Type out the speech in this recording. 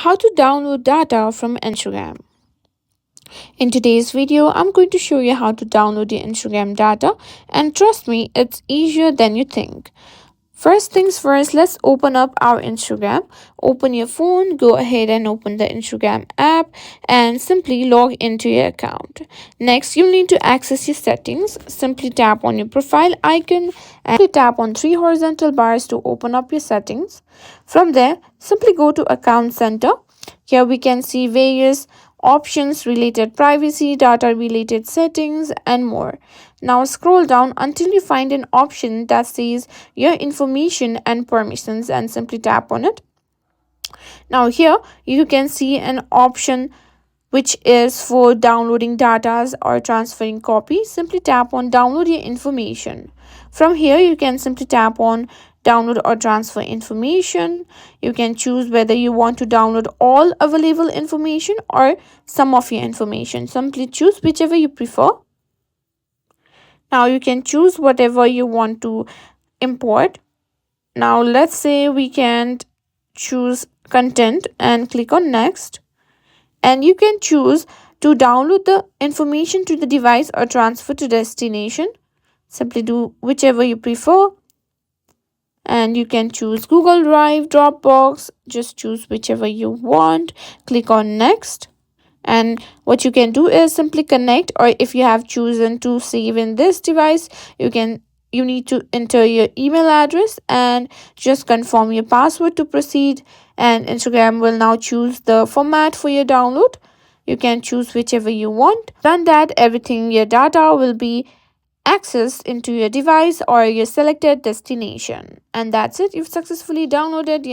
how to download data from Instagram. In today's video, I'm going to show you how to download the Instagram data, and trust me, it's easier than you think. First things first, let's open up our Instagram. Open your phone, go ahead and open the Instagram app and simply log into your account. Next, you'll need to access your settings. Simply tap on your profile icon and simply tap on three horizontal bars to open up your settings. From there, simply go to Account Center. Here we can see various options related privacy, data related settings, and more. Now scroll down until you find an option that says your information and permissions and simply tap on it. Now here you can see an option which is for downloading data or transferring copies. Simply tap on download your information. From here you can simply tap on download or transfer information. You can choose whether you want to download all available information or some of your information. Simply choose whichever you prefer. Now you can choose whatever you want to import. Now let's say we can choose content and click on next. And you can choose to download the information to the device or transfer to destination. Simply do whichever you prefer. And you can choose Google Drive, Dropbox, just choose whichever you want. Click on next. And what you can do is simply connect, or if you have chosen to save in this device, you need to enter your email address and just confirm your password to proceed, and Instagram will now choose the format for your download. You can choose whichever you want. Done that, everything, your data will be accessed into your device or your selected destination, and that's it. You've successfully downloaded